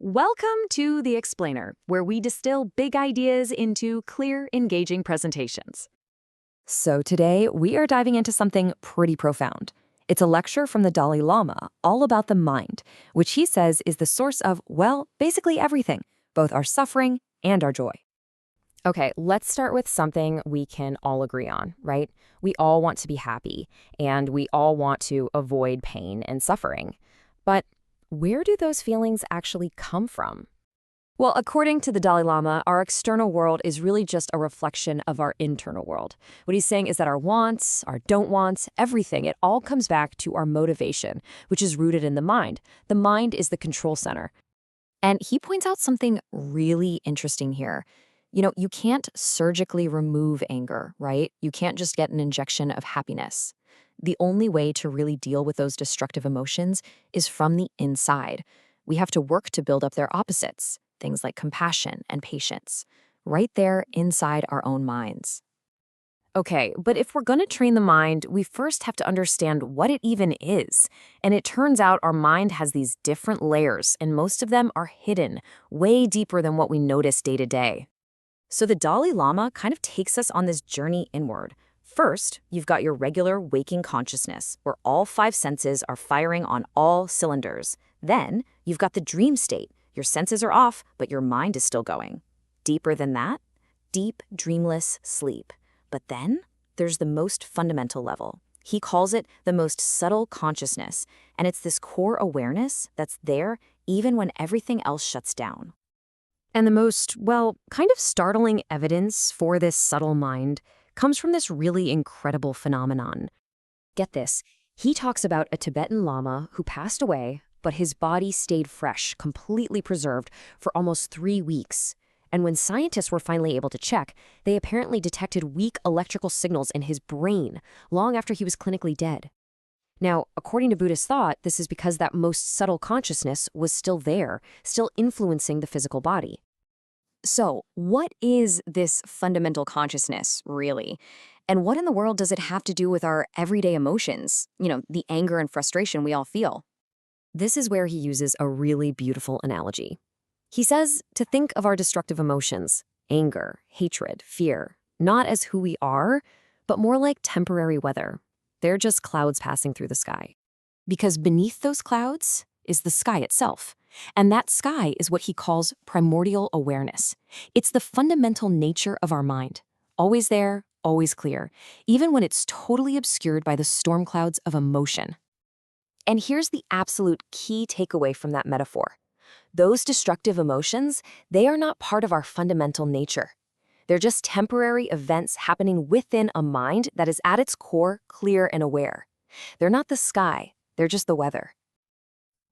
Welcome to The Explainer, where we distill big ideas into clear, engaging presentations. So today, we are diving into something pretty profound. It's a lecture from the Dalai Lama all about the mind, which he says is the source of, well, basically everything, both our suffering and our joy. Okay, let's start with something we can all agree on, right? We all want to be happy, and we all want to avoid pain and suffering. But where do those feelings actually come from? Well, according to the Dalai Lama, our external world is really just a reflection of our internal world. What he's saying is that our wants, our don't wants, everything, it all comes back to our motivation, which is rooted in the mind. The mind is the control center. And he points out something really interesting here. You can't surgically remove anger, right? You can't just get an injection of happiness. The only way to really deal with those destructive emotions is from the inside. We have to work to build up their opposites, things like compassion and patience, right there inside our own minds. Okay, but if we're going to train the mind, we first have to understand what it even is. And it turns out our mind has these different layers, and most of them are hidden, way deeper than what we notice day to day. So the Dalai Lama kind of takes us on this journey inward. First, you've got your regular waking consciousness, where all five senses are firing on all cylinders. Then, you've got the dream state. Your senses are off, but your mind is still going. Deeper than that, deep, dreamless sleep. But then, there's the most fundamental level. He calls it the most subtle consciousness, and it's this core awareness that's there even when everything else shuts down. And the most, well, kind of startling evidence for this subtle mind comes from this really incredible phenomenon. Get this, he talks about a Tibetan Lama who passed away, but his body stayed fresh, completely preserved, for almost 3 weeks. And when scientists were finally able to check, they apparently detected weak electrical signals in his brain long after he was clinically dead. Now, according to Buddhist thought, this is because that most subtle consciousness was still there, still influencing the physical body. So, what is this fundamental consciousness, really? And what in the world does it have to do with our everyday emotions? The anger and frustration we all feel. This is where he uses a really beautiful analogy. He says to think of our destructive emotions, anger, hatred, fear, not as who we are, but more like temporary weather. They're just clouds passing through the sky. Because beneath those clouds is the sky itself. And that sky is what he calls primordial awareness. It's the fundamental nature of our mind. Always there, always clear, even when it's totally obscured by the storm clouds of emotion. And here's the absolute key takeaway from that metaphor. Those destructive emotions, they are not part of our fundamental nature. They're just temporary events happening within a mind that is at its core clear and aware. They're not the sky, they're just the weather.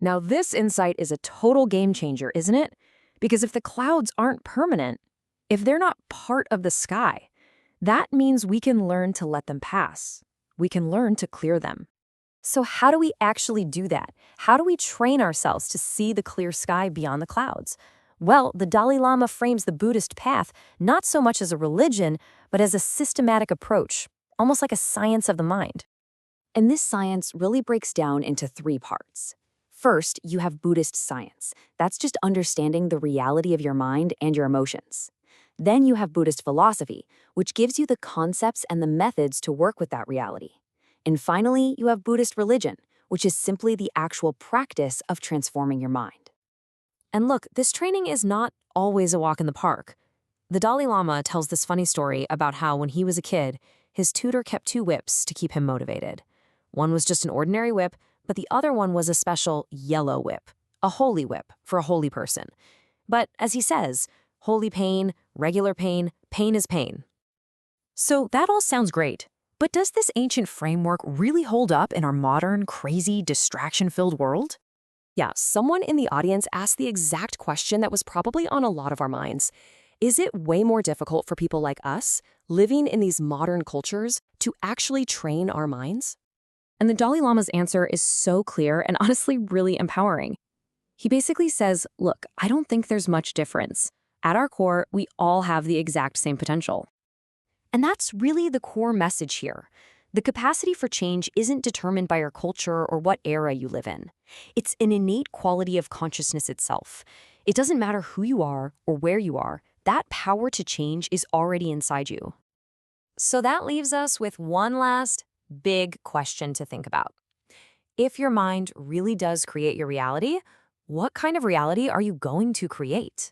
Now, this insight is a total game changer, isn't it? Because if the clouds aren't permanent, if they're not part of the sky, that means we can learn to let them pass. We can learn to clear them. So how do we actually do that? How do we train ourselves to see the clear sky beyond the clouds? Well, the Dalai Lama frames the Buddhist path not so much as a religion, but as a systematic approach, almost like a science of the mind. And this science really breaks down into 3 parts. First, you have Buddhist science. That's just understanding the reality of your mind and your emotions. Then you have Buddhist philosophy, which gives you the concepts and the methods to work with that reality. And finally, you have Buddhist religion, which is simply the actual practice of transforming your mind. And look, this training is not always a walk in the park. The Dalai Lama tells this funny story about how when he was a kid, his tutor kept 2 whips to keep him motivated. One was just an ordinary whip, but the other one was a special yellow whip, a holy whip for a holy person. But as he says, holy pain, regular pain, pain is pain. So that all sounds great. But does this ancient framework really hold up in our modern, crazy, distraction-filled world? Yeah, someone in the audience asked the exact question that was probably on a lot of our minds. Is it way more difficult for people like us, living in these modern cultures, to actually train our minds? And the Dalai Lama's answer is so clear and honestly really empowering. He basically says, look, I don't think there's much difference. At our core, we all have the exact same potential. And that's really the core message here. The capacity for change isn't determined by your culture or what era you live in. It's an innate quality of consciousness itself. It doesn't matter who you are or where you are, that power to change is already inside you. So that leaves us with one last big question to think about. If your mind really does create your reality, what kind of reality are you going to create?